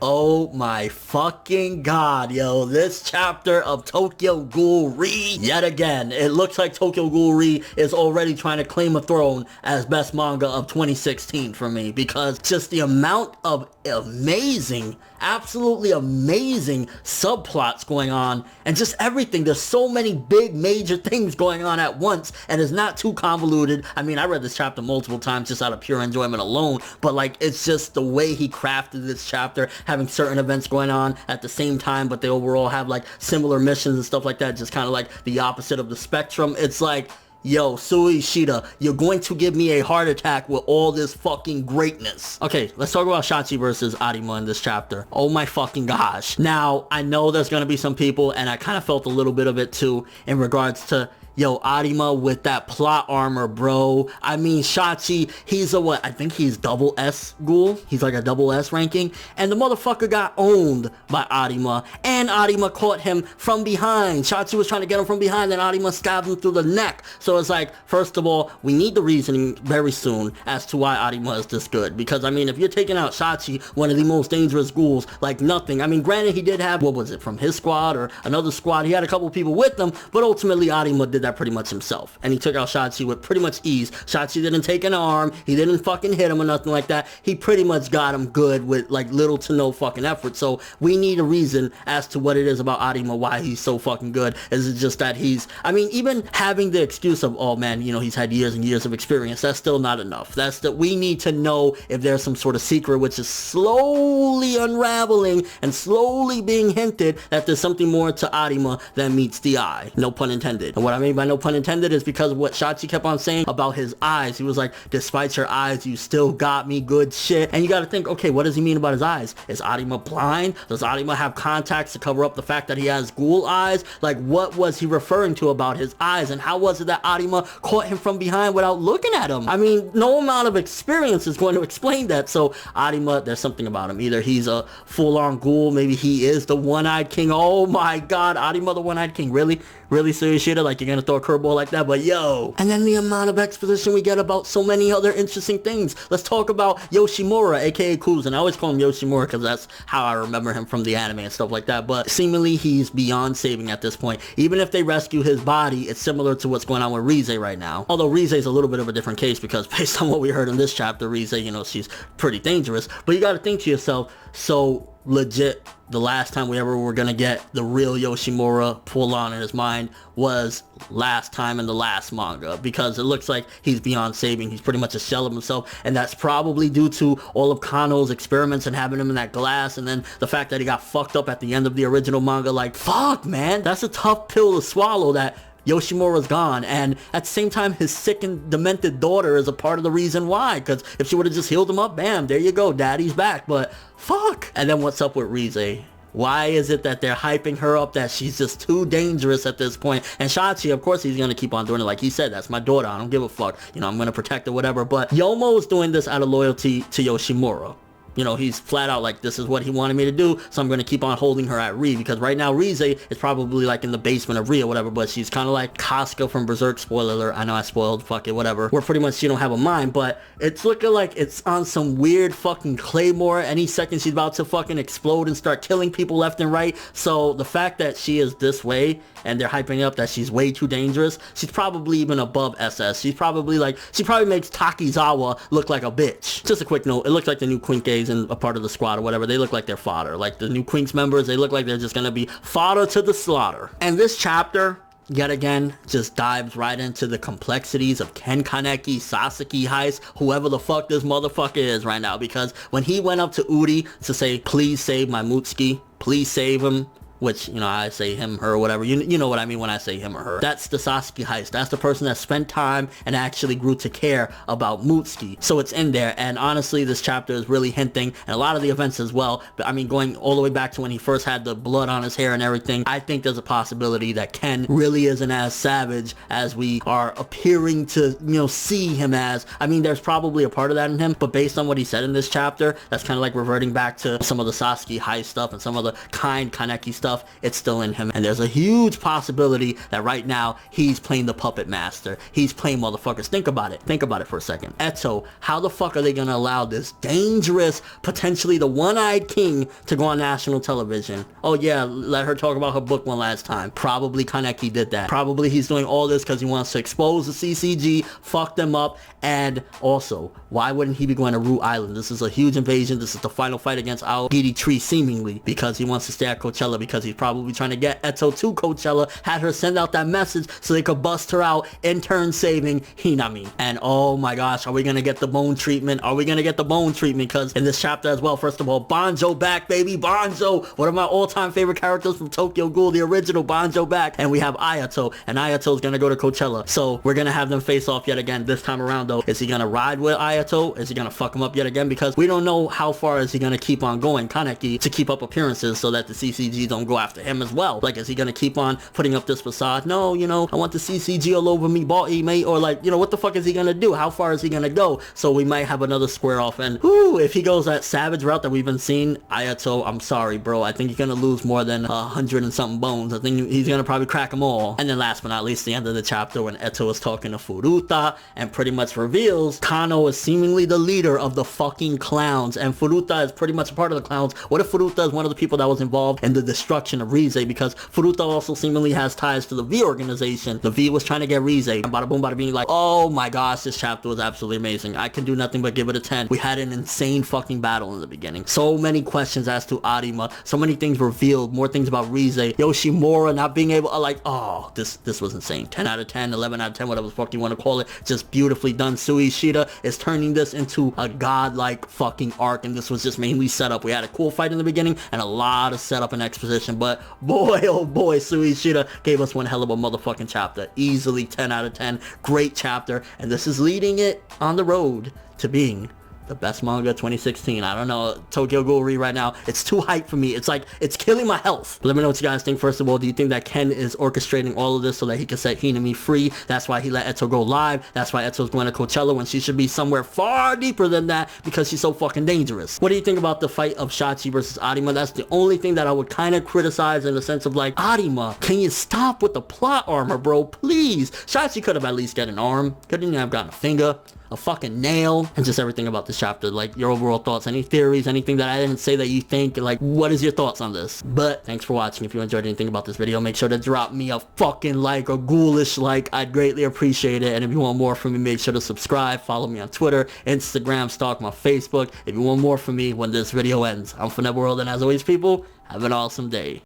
Oh my fucking god, yo, this chapter of Tokyo Ghoul yet again. It looks like Tokyo Ghoul is already trying to claim a throne as best manga of 2016 for me, because just the amount of amazing, absolutely amazing subplots going on, and just everything. There's so many big major things going on at once, and it's not too convoluted. I mean, I read this chapter multiple times just out of pure enjoyment alone, but like, it's just the way he crafted this chapter, having certain events going on at the same time, but they overall have like similar missions and stuff like that, just kind of like the opposite of the spectrum. It's like, yo, Sui Shida, you're going to give me a heart attack with all this fucking greatness. Okay, let's talk about Shachi versus Arima in this chapter. Oh my fucking gosh. Now, I know there's gonna be some people, and I kind of felt a little bit of it too, in regards to, yo, Arima with that plot armor, bro. I mean, Shachi, he's a what? I think he's double S Ghoul. He's like a double S ranking. And the motherfucker got owned by Arima. And Arima caught him from behind. Shachi was trying to get him from behind, and Arima stabbed him through the neck. So it's like, first of all, we need the reasoning very soon as to why Arima is this good. Because, I mean, if you're taking out Shachi, one of the most dangerous ghouls, like nothing. I mean, granted, he did have, what was it, from his squad or another squad. He had a couple people with him, but ultimately Arima did that pretty much himself, and he took out Shachi with pretty much ease. Shachi didn't take an arm, he didn't fucking hit him or nothing like that. He pretty much got him good with like little to no fucking effort. So we need a reason as to what it is about Arima, why he's so fucking good. Is it just that he's, I mean, even having the excuse of, oh man, you know, he's had years and years of experience, that's still not enough. That's that we need to know if there's some sort of secret, which is slowly unraveling and slowly being hinted that there's something more to Arima than meets the eye. No pun intended. And what I mean by no pun intended is because of what Shachi kept on saying about his eyes. He was like, despite your eyes, you still got me good shit. And you gotta think, okay, what does he mean about his eyes? Is Arima blind? Does Arima have contacts to cover up the fact that he has ghoul eyes? Like, what was he referring to about his eyes? And how was it that Arima caught him from behind without looking at him? I mean, no amount of experience is going to explain that. So Arima, there's something about him. Either he's a full-on ghoul, maybe he is the one-eyed king. Oh my god, Arima the one-eyed king. Really? Really serious shit? Like, you're gonna throw a curveball like that? But yo, and then the amount of exposition we get about so many other interesting things. Let's talk about Yoshimura, aka Kuz, and I always call him Yoshimura because that's how I remember him from the anime and stuff like that. But seemingly he's beyond saving at this point. Even if they rescue his body, it's similar to what's going on with Rize right now. Although Rize is a little bit of a different case, because based on what we heard in this chapter, Rize, you know, she's pretty dangerous. But you gotta think to yourself, so legit, the last time we ever were gonna get the real Yoshimura full on in his mind was last time in the last manga, because it looks like he's beyond saving. He's pretty much a shell of himself, and that's probably due to all of Kano's experiments and having him in that glass, and then the fact that he got fucked up at the end of the original manga. Like, fuck man, that's a tough pill to swallow, that Yoshimura's gone, and at the same time his sick and demented daughter is a part of the reason why, because if she would have just healed him up, bam, there you go, daddy's back. But fuck. And then what's up with Rize? Why is it that they're hyping her up that she's just too dangerous at this point? And Shachi, of course, he's gonna keep on doing it. Like he said, that's my daughter, I don't give a fuck, you know, I'm gonna protect her, whatever. But Yomo's doing this out of loyalty to Yoshimura. You know, he's flat out like, this is what he wanted me to do, so I'm going to keep on holding her at Ri, because right now Rize is probably like in the basement of Ri or whatever, but she's kind of like Casca from Berserk. Spoiler alert, I know I spoiled, fuck it, whatever. Where pretty much she don't have a mind, but it's looking like it's on some weird fucking claymore. Any second she's about to fucking explode and start killing people left and right. So the fact that she is this way, and they're hyping up that she's way too dangerous, she's probably even above SS. She's probably like, she probably makes Takizawa look like a bitch. Just a quick note, it looks like the new Quinques and a part of the squad or whatever, they look like they're fodder. Like the new Quinks members, they look like they're just gonna be fodder to the slaughter. And this chapter, yet again, just dives right into the complexities of Ken Kaneki, Sasaki Heist, whoever the fuck this motherfucker is right now. Because when he went up to Uri to say, please save my Mutsuki, please save him, which, you know, I say him, her, whatever. You know what I mean when I say him or her. That's the Sasuke Heist. That's the person that spent time and actually grew to care about Mutsuki. So it's in there, and honestly, this chapter is really hinting, and a lot of the events as well. But I mean, going all the way back to when he first had the blood on his hair and everything, I think there's a possibility that Ken really isn't as savage as we are appearing to, you know, see him as. I mean, there's probably a part of that in him, but based on what he said in this chapter, that's kind of like reverting back to some of the Sasuke Heist stuff and some of the kind Kaneki stuff. enough, it's still in him. And there's a huge possibility that right now he's playing the puppet master. He's playing motherfuckers. Think about it. Think about it for a second. Eto, how the fuck are they gonna allow this dangerous, potentially the one-eyed king to go on national television? Oh yeah, let her talk about her book one last time. Probably Kaneki did that. Probably he's doing all this because he wants to expose the CCG, fuck them up, and also, why wouldn't he be going to Root Island? This is a huge invasion. This is the final fight against Aogiri Tree, seemingly, because he wants to stay at Coachella, because he's probably trying to get Eto to Coachella, had her send out that message so they could bust her out, in turn saving Hinami. And oh my gosh, are we gonna get the bone treatment? Are we gonna get the bone treatment? Because in this chapter as well, first of all, Banjo back, baby. Banjo, one of my all-time favorite characters from Tokyo Ghoul, the original Banjo back. And we have Ayato, and Ayato's gonna go to Coachella. So we're gonna have them face off yet again. This time around though, is he gonna ride with Ayato? Is he gonna fuck him up yet again? Because we don't know how far is he gonna keep on going, Kaneki, to keep up appearances so that the CCG don't go after him as well. Like, is he gonna keep on putting up this facade? No, you know, I want the CCG all over me, body, mate. Or like, you know, what the fuck is he gonna do? How far is he gonna go? So we might have another square off. And whoo, if he goes that savage route that we've been seeing, Ayato, I'm sorry, bro. I think he's gonna lose more than 100 and something bones. I think he's gonna probably crack them all. And then last but not least, the end of the chapter when Eto is talking to Furuta and pretty much reveals Kano is seemingly the leader of the fucking clowns, and Furuta is pretty much a part of the clowns. What if Furuta is one of the people that was involved in the destruction of Rize? Because Furuta also seemingly has ties to the V organization. The V was trying to get Rize. And bada boom bada being like, oh my gosh, this chapter was absolutely amazing. I can do nothing but give it a 10. We had an insane fucking battle in the beginning. So many questions as to Arima. So many things revealed. More things about Rize. Yoshimura not being able to, like, oh, this was insane. 10 out of 10, 11 out of 10, whatever the fuck you want to call it. Just beautifully done. Sui Ishida is turning this into a godlike fucking arc, and this was just mainly setup. We had a cool fight in the beginning and a lot of setup and exposition, but boy, oh boy, Sui Ishida gave us one hell of a motherfucking chapter. Easily 10 out of 10. Great chapter, and this is leading it on the road to being the best manga 2016. I don't know, Tokyo Ghoul right now, it's too hype for me. It's like, it's killing my health. Let me know what you guys think. First of all, do you think that Ken is orchestrating all of this so that he can set Hinami free? That's why he let Eto go live. That's why Eto's going to Coachella when she should be somewhere far deeper than that because she's so fucking dangerous. What do you think about the fight of Shachi versus Arima? That's the only thing that I would kind of criticize, in the sense of like, Arima, can you stop with the plot armor, bro? Please. Shachi could have at least got an arm. Couldn't have gotten a finger, a fucking nail, and just everything about this chapter. Like, your overall thoughts, any theories, anything that I didn't say that you think, like, what is your thoughts on this? But thanks for watching. If you enjoyed anything about this video, make sure to drop me a fucking like, a ghoulish like. I'd greatly appreciate it. And if you want more from me, make sure to subscribe, follow me on Twitter, Instagram, stalk my Facebook if you want more from me when this video ends. I'm ForneverWorld, and as always, people, have an awesome day.